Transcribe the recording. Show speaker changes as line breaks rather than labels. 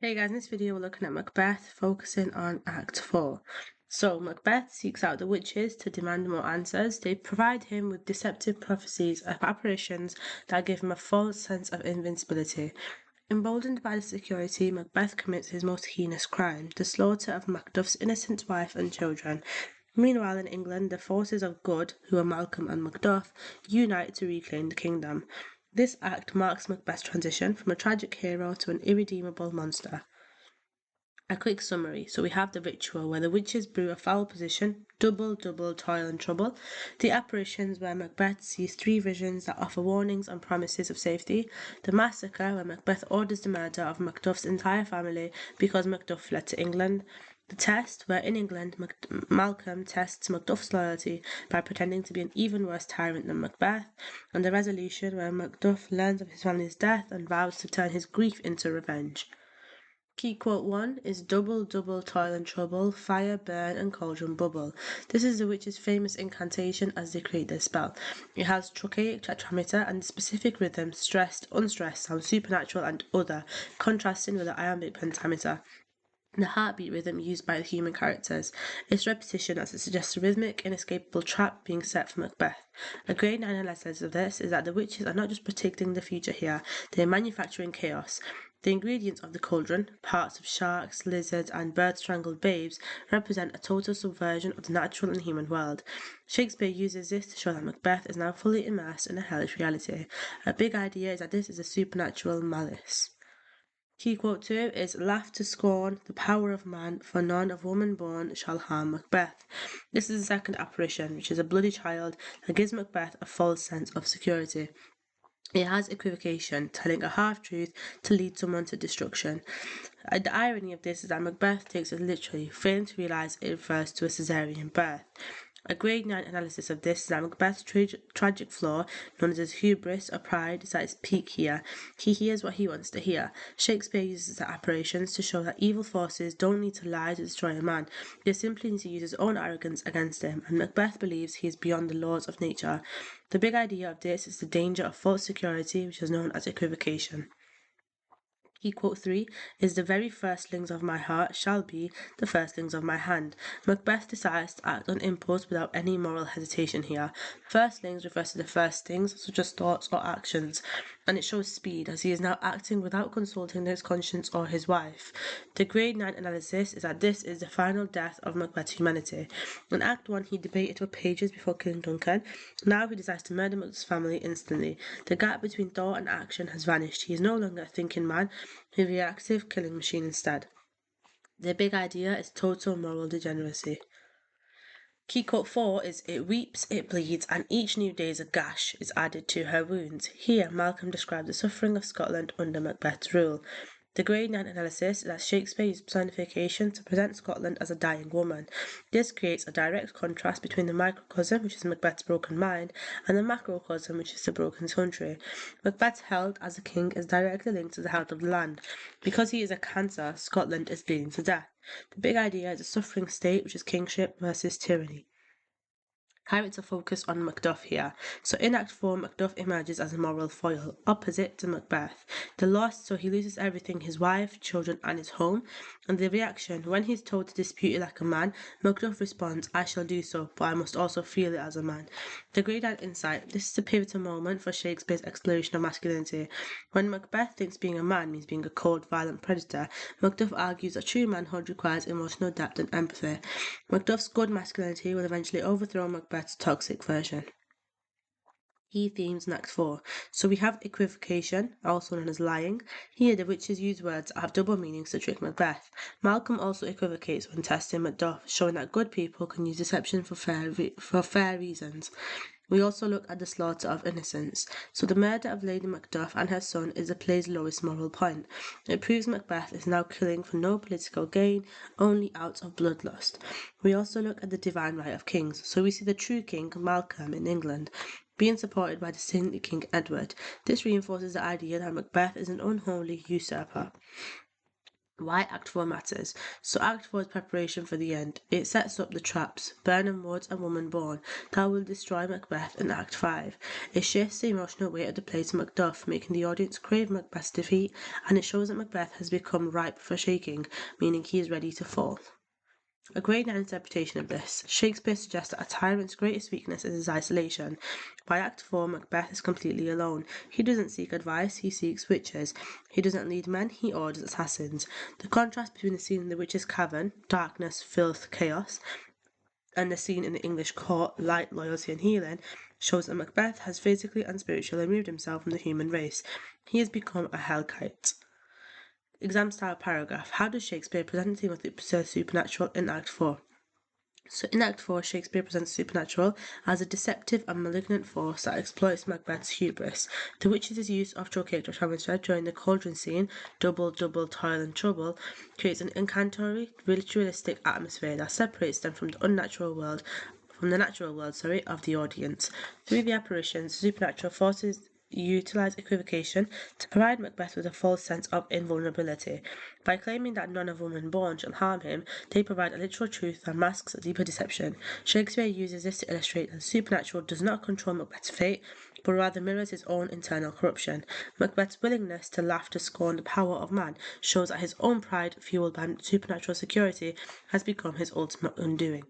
Hey guys, in this video we're looking at Macbeth, focusing on Act 4. So Macbeth seeks out the witches to demand more answers. They provide him with deceptive prophecies of apparitions that give him a false sense of invincibility. Emboldened by the security, Macbeth commits his most heinous crime, the slaughter of Macduff's innocent wife and children. Meanwhile, in England, the forces of good, who are Malcolm and Macduff, unite to reclaim the kingdom. This act marks Macbeth's transition from a tragic hero to an irredeemable monster. A quick summary. So we have the ritual where the witches brew a foul position, double toil and trouble. The apparitions where Macbeth sees three visions that offer warnings and promises of safety. The massacre where Macbeth orders the murder of Macduff's entire family because Macduff fled to England. The test, where in England Malcolm tests Macduff's loyalty by pretending to be an even worse tyrant than Macbeth, and the resolution, where Macduff learns of his family's death and vows to turn his grief into revenge. Key quote 1 is double toil and trouble, fire, burn, and cauldron bubble. This is the witch's famous incantation as they create their spell. It has trochaic tetrameter and the specific rhythm stressed, unstressed, sounds supernatural and other, contrasting with the iambic pentameter. The heartbeat rhythm used by the human characters. Its repetition as it suggests a rhythmic, inescapable trap being set for Macbeth. A grade 9 analysis of this is that the witches are not just predicting the future here, they are manufacturing chaos. The ingredients of the cauldron, parts of sharks, lizards, and bird-strangled babes, represent a total subversion of the natural and human world. Shakespeare uses this to show that Macbeth is now fully immersed in a hellish reality. A big idea is that this is a supernatural malice. Key quote 2 is laugh to scorn the power of man, for none of woman born shall harm Macbeth. This is the second apparition, which is a bloody child that gives Macbeth a false sense of security. It has equivocation, telling a half-truth to lead someone to destruction. The irony of this is that Macbeth takes it literally, failing to realise it refers to a caesarean birth. A grade 9 analysis of this is that Macbeth's tragic flaw, known as his hubris or pride, is at its peak here. He hears what he wants to hear. Shakespeare uses the apparitions to show that evil forces don't need to lie to destroy a man. They simply need to use his own arrogance against him, and Macbeth believes he is beyond the laws of nature. The big idea of this is the danger of false security, which is known as equivocation. Key quote 3 is the very firstlings of my heart shall be the firstlings of my hand. Macbeth decides to act on impulse without any moral hesitation here. Firstlings refers to the first things, such as thoughts or actions, and it shows speed as he is now acting without consulting his conscience or his wife. The grade 9 analysis is that this is the final death of Macbeth's humanity. In Act 1 he debated for pages before killing Duncan. Now he decides to murder Macbeth's family instantly. The gap between thought and action has vanished. He is no longer a thinking man, a reactive killing machine instead. The big idea is total moral degeneracy. Key quote 4 is it weeps, it bleeds, and each new day is a gash is added to her wounds. Here, Malcolm describes the suffering of Scotland under Macbeth's rule. The grade 9 analysis is that Shakespeare used personification to present Scotland as a dying woman. This creates a direct contrast between the microcosm, which is Macbeth's broken mind, and the macrocosm, which is the broken country. Macbeth's health as a king is directly linked to the health of the land. Because he is a Cancer, Scotland is bleeding to death. The big idea is a suffering state, which is kingship versus tyranny. Character focus on Macduff here. So in Act 4, Macduff emerges as a moral foil, opposite to Macbeth. The loss, so he loses everything, his wife, children, and his home. And the reaction, when he's told to dispute it like a man, Macduff responds, I shall do so, but I must also feel it as a man. The grade 9 insight, this is a pivotal moment for Shakespeare's exploration of masculinity. When Macbeth thinks being a man means being a cold, violent predator, Macduff argues that true manhood requires emotional depth and empathy. Macduff's good masculinity will eventually overthrow Macbeth's toxic version. Key themes in Act 4. So we have equivocation, also known as lying. Here the witches use words that have double meanings to trick Macbeth. Malcolm also equivocates when testing Macduff, showing that good people can use deception for fair reasons. We also look at the slaughter of innocents. So the murder of Lady Macbeth and her son is the play's lowest moral point. It proves Macbeth is now killing for no political gain, only out of bloodlust. We also look at the divine right of kings. So we see the true king, Malcolm, in England, being supported by the saintly King Edward. This reinforces the idea that Macbeth is an unholy usurper. Why Act 4 matters. So Act 4 is preparation for the end. It sets up the traps, Burnham Woods and Woman Born, that will destroy Macbeth in Act 5. It shifts the emotional weight of the play to Macduff, making the audience crave Macbeth's defeat, and it shows that Macbeth has become ripe for shaking, meaning he is ready to fall. A grade 9 interpretation of this. Shakespeare suggests that a tyrant's greatest weakness is his isolation. By Act 4, Macbeth is completely alone. He doesn't seek advice, he seeks witches. He doesn't lead men, he orders assassins. The contrast between the scene in the witch's cavern, darkness, filth, chaos, and the scene in the English court, light, loyalty, and healing, shows that Macbeth has physically and spiritually removed himself from the human race. He has become a hellkite. Exam style paragraph. How does Shakespeare present the theme of the supernatural in Act 4? So in Act 4, Shakespeare presents supernatural as a deceptive and malignant force that exploits Macbeth's hubris. The witch's use of trocade or traminster during the cauldron scene, double, toil and trouble, creates an incantatory, ritualistic atmosphere that separates them from the natural world of the audience. Through the apparitions, supernatural forces utilize equivocation to provide Macbeth with a false sense of invulnerability. By claiming that none of Woman Born shall harm him, they provide a literal truth that masks a deeper deception. Shakespeare uses this to illustrate that the supernatural does not control Macbeth's fate, but rather mirrors his own internal corruption. Macbeth's willingness to laugh to scorn the power of man shows that his own pride, fueled by supernatural security, has become his ultimate undoing.